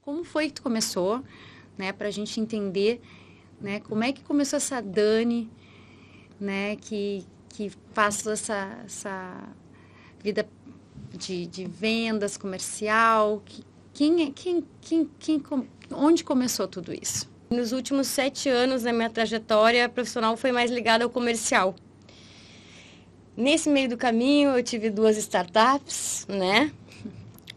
como foi que tu começou, né, para a gente entender, né, como é que começou essa Dani, né, que faz essa vida de vendas comercial, onde começou tudo isso? Nos últimos 7 anos da minha trajetória profissional foi mais ligada ao comercial. Nesse meio do caminho eu tive 2 startups, né?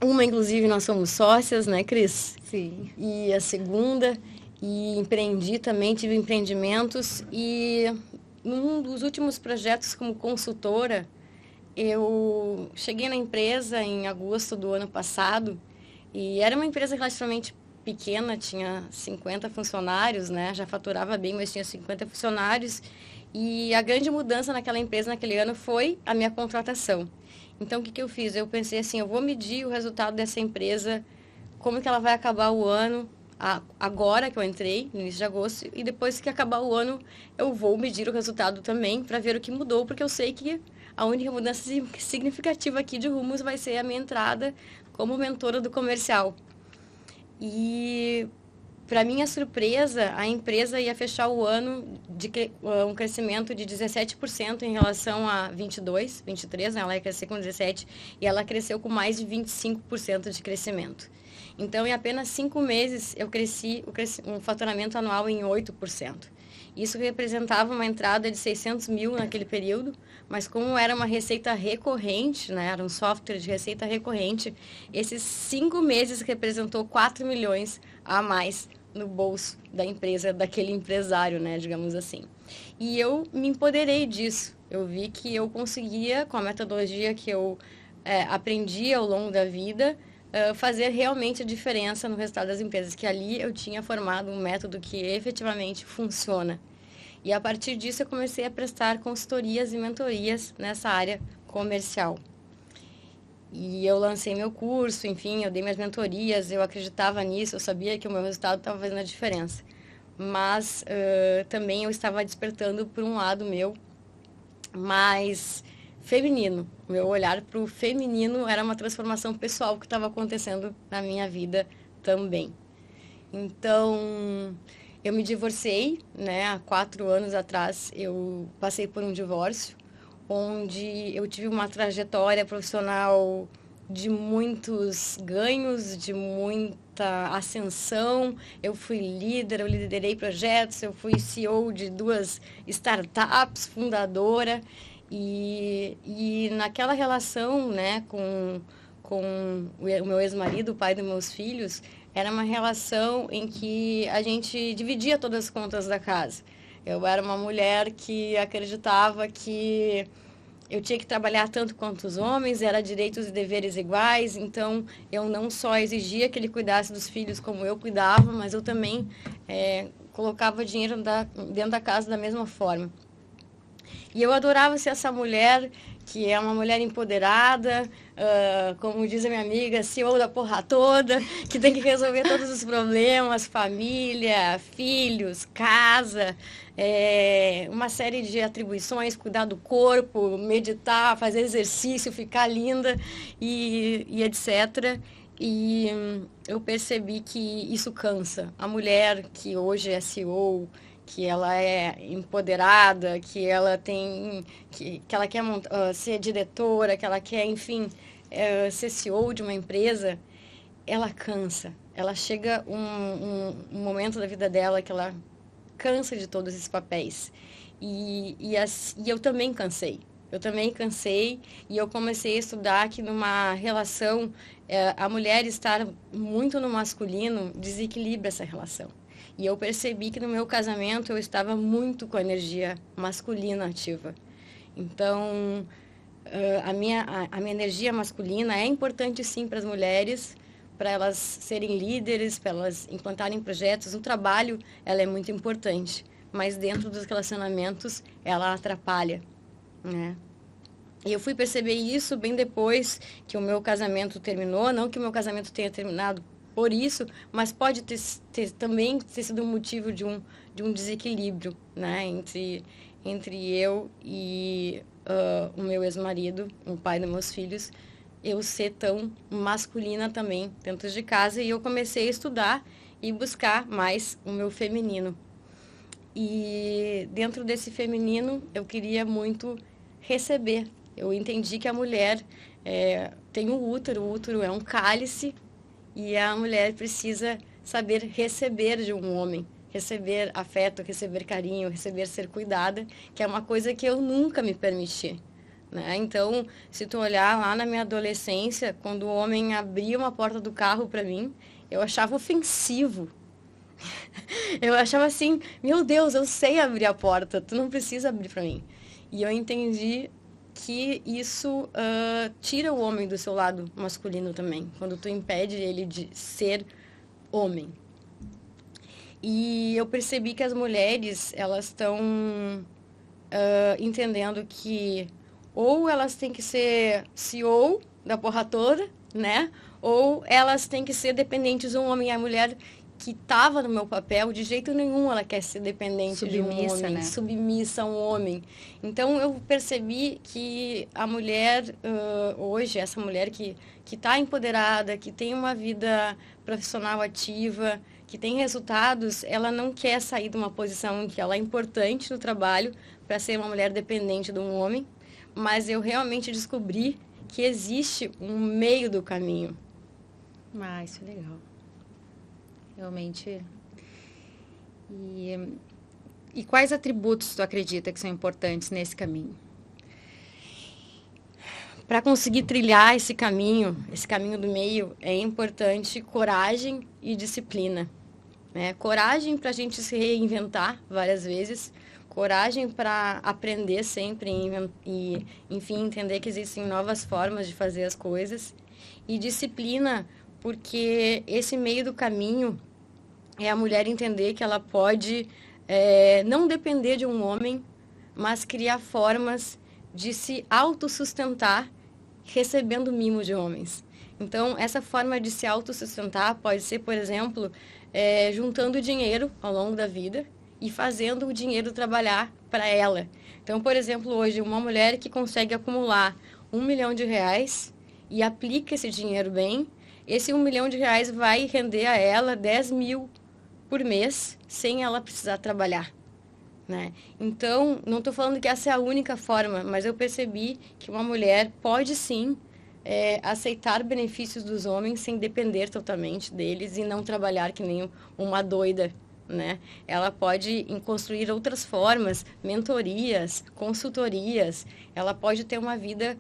Uma, inclusive, nós somos sócias, né, Cris? Sim. E a segunda, e empreendi também, tive empreendimentos. E num dos últimos projetos como consultora, eu cheguei na empresa em agosto do ano passado e era uma empresa relativamente pequena, tinha 50 funcionários, né? Já faturava bem, mas tinha 50 funcionários. E a grande mudança naquela empresa naquele ano foi a minha contratação. Então, o que eu fiz? Eu pensei assim, eu vou medir o resultado dessa empresa, como que ela vai acabar o ano, agora que eu entrei, no início de agosto, e depois que acabar o ano, eu vou medir o resultado também, para ver o que mudou, porque eu sei que a única mudança significativa aqui de rumos vai ser a minha entrada como mentora do comercial. E, para minha surpresa, a empresa ia fechar o ano de um crescimento de 17% em relação a 22, 23, né? Ela ia crescer com 17 e ela cresceu com mais de 25% de crescimento. Então, em apenas 5 meses, eu cresci um faturamento anual em 8%. Isso representava uma entrada de 600 mil naquele período, mas como era uma receita recorrente, né, era um software de receita recorrente, esses 5 meses representou 4 milhões a mais no bolso da empresa, daquele empresário, né, digamos assim. E eu me empoderei disso. Eu vi que eu conseguia, com a metodologia que eu aprendi ao longo da vida, fazer realmente a diferença no resultado das empresas, que ali eu tinha formado um método que efetivamente funciona. E a partir disso eu comecei a prestar consultorias e mentorias nessa área comercial. E eu lancei meu curso, enfim, eu dei minhas mentorias, eu acreditava nisso, eu sabia que o meu resultado estava fazendo a diferença. Mas também eu estava despertando por um lado meu mais feminino. O meu olhar para o feminino era uma transformação pessoal que estava acontecendo na minha vida também. Então, eu me divorciei, né? Há 4 anos atrás, eu passei por um divórcio, onde eu tive uma trajetória profissional de muitos ganhos, de muita ascensão. Eu fui líder, eu liderei projetos, eu fui CEO de 2 startups, fundadora. E naquela relação, né, com o meu ex-marido, o pai dos meus filhos, era uma relação em que a gente dividia todas as contas da casa. Eu era uma mulher que acreditava que eu tinha que trabalhar tanto quanto os homens, era direitos e deveres iguais, então eu não só exigia que ele cuidasse dos filhos como eu cuidava, mas eu também colocava dinheiro dentro da casa da mesma forma. E eu adorava ser essa mulher, que é uma mulher empoderada, como diz a minha amiga, CEO da porra toda, que tem que resolver todos os problemas, família, filhos, casa, uma série de atribuições, cuidar do corpo, meditar, fazer exercício, ficar linda e etc. E eu percebi que isso cansa. A mulher que hoje é CEO, que ela é empoderada, que ela tem, que ela quer ser diretora, que ela quer, enfim, ser CEO de uma empresa, ela cansa. Ela chega um momento da vida dela que ela cansa de todos esses papéis. E eu também cansei. Eu também cansei e eu comecei a estudar que numa relação, a mulher estar muito no masculino desequilibra essa relação. E eu percebi que no meu casamento eu estava muito com a energia masculina ativa. Então, a minha energia masculina é importante sim para as mulheres, para elas serem líderes, para elas implantarem projetos. No trabalho, ela é muito importante, mas dentro dos relacionamentos, ela atrapalha, né? E eu fui perceber isso bem depois que o meu casamento terminou. Não que o meu casamento tenha terminado por isso, mas pode também ter sido um motivo de um desequilíbrio, né, entre eu e o meu ex-marido, o pai dos meus filhos, eu ser tão masculina também dentro de casa, e eu comecei a estudar e buscar mais o meu feminino. E dentro desse feminino, eu queria muito receber. Eu entendi que a mulher tem o útero é um cálice, e a mulher precisa saber receber de um homem, receber afeto, receber carinho, receber ser cuidada, que é uma coisa que eu nunca me permiti, né? Então, se tu olhar lá na minha adolescência, quando o homem abria uma porta do carro para mim, eu achava ofensivo. Eu achava assim, meu Deus, eu sei abrir a porta, tu não precisa abrir para mim. E eu entendi que isso tira o homem do seu lado masculino também, quando tu impede ele de ser homem. E eu percebi que as mulheres, elas estão entendendo que ou elas têm que ser CEO da porra toda, né? Ou elas têm que ser dependentes de um homem. A mulher que estava no meu papel, de jeito nenhum ela quer ser dependente submissa, de um homem, né? Submissa a um homem. Então, eu percebi que a mulher, hoje, essa mulher que está empoderada, que tem uma vida profissional ativa, que tem resultados, ela não quer sair de uma posição em que ela é importante no trabalho para ser uma mulher dependente de um homem, mas eu realmente descobri que existe um meio do caminho. Ah, isso é legal. Realmente. E quais atributos tu acredita que são importantes nesse caminho? Para conseguir trilhar esse caminho do meio, é importante coragem e disciplina, né? Coragem para a gente se reinventar várias vezes, coragem para aprender sempre e, enfim, entender que existem novas formas de fazer as coisas, e disciplina, porque esse meio do caminho é a mulher entender que ela pode não depender de um homem, mas criar formas de se autossustentar recebendo mimo de homens. Então, essa forma de se autossustentar pode ser, por exemplo, juntando dinheiro ao longo da vida e fazendo o dinheiro trabalhar para ela. Então, por exemplo, hoje, uma mulher que consegue acumular R$1 milhão e aplica esse dinheiro bem, esse R$1 milhão vai render a ela 10 mil por mês, sem ela precisar trabalhar, né? Então, não estou falando que essa é a única forma, mas eu percebi que uma mulher pode sim aceitar benefícios dos homens sem depender totalmente deles e não trabalhar que nem uma doida, né? Ela pode construir outras formas, mentorias, consultorias. Ela pode ter uma vida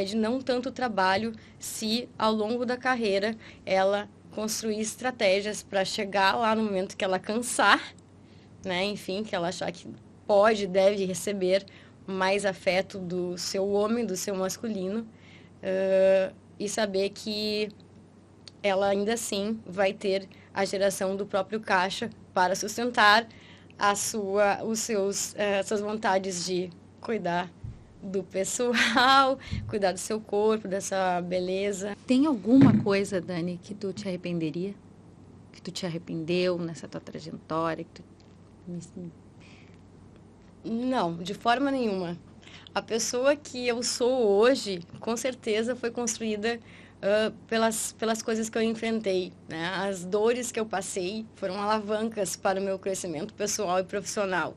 de não tanto trabalho, se ao longo da carreira ela construir estratégias para chegar lá no momento que ela cansar, né? Enfim, que ela achar que pode, deve receber mais afeto do seu homem, do seu masculino, e saber que ela ainda assim vai ter a geração do próprio caixa para sustentar suas vontades de cuidar do pessoal, cuidar do seu corpo, dessa beleza. Tem alguma coisa, Dani, que tu te arrependeria? Que tu te arrependeu nessa tua trajetória? Não, de forma nenhuma. A pessoa que eu sou hoje, com certeza, foi construída pelas coisas que eu enfrentei, né? As dores que eu passei foram alavancas para o meu crescimento pessoal e profissional.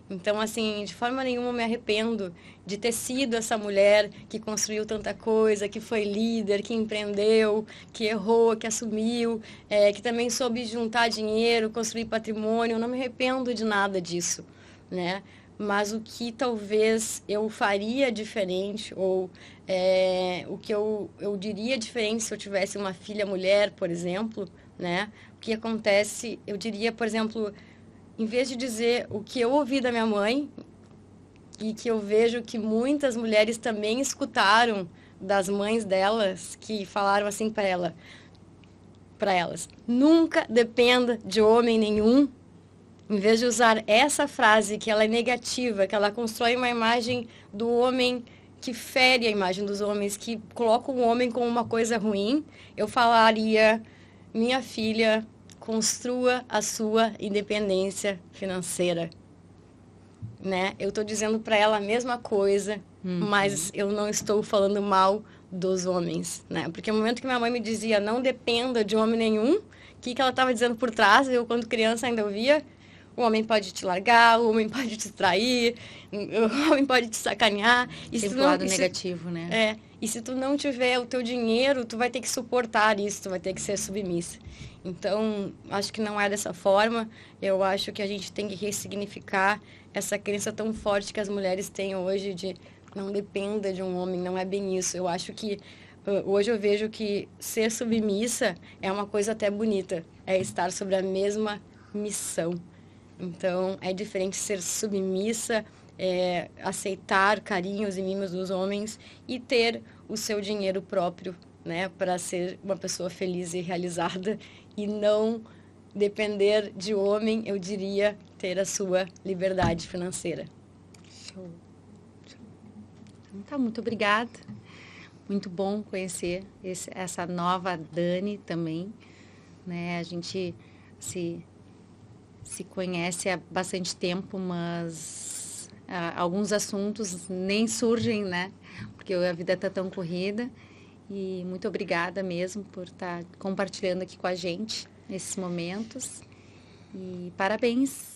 Então, assim, de forma nenhuma eu me arrependo de ter sido essa mulher que construiu tanta coisa, que foi líder, que empreendeu, que errou, que assumiu, que também soube juntar dinheiro, construir patrimônio. Eu não me arrependo de nada disso, né? Mas o que talvez eu faria diferente, ou o que eu diria diferente se eu tivesse uma filha mulher, por exemplo, né? O que acontece, eu diria, por exemplo, em vez de dizer o que eu ouvi da minha mãe, e que eu vejo que muitas mulheres também escutaram das mães delas, que falaram assim para elas: nunca dependa de homem nenhum. Em vez de usar essa frase, que ela é negativa, que ela constrói uma imagem do homem que fere a imagem dos homens, que coloca o homem como uma coisa ruim, eu falaria: minha filha, construa a sua independência financeira, né? Eu estou dizendo para ela a mesma coisa, mas eu não estou falando mal dos homens, né? Porque no momento que minha mãe me dizia não dependa de homem nenhum, o que ela estava dizendo por trás? Eu, quando criança, ainda ouvia: o homem pode te largar, o homem pode te trair, o homem pode te sacanear. E sempre o lado negativo, né? E se tu não tiver o teu dinheiro, tu vai ter que suportar isso, tu vai ter que ser submissa. Então, acho que não é dessa forma. Eu acho que a gente tem que ressignificar essa crença tão forte que as mulheres têm hoje de não dependa de um homem. Não é bem isso. Eu acho que hoje eu vejo que ser submissa é uma coisa até bonita. É estar sobre a mesma missão. Então, é diferente ser submissa, aceitar carinhos e mimos dos homens e ter o seu dinheiro próprio, né, para ser uma pessoa feliz e realizada e não depender de homem, eu diria, ter a sua liberdade financeira. Show. Então, tá, muito obrigada. Muito bom conhecer essa nova Dani também, né? A gente se conhece há bastante tempo, mas alguns assuntos nem surgem, né? Porque a vida está tão corrida. E muito obrigada mesmo por estar compartilhando aqui com a gente nesses momentos. E parabéns!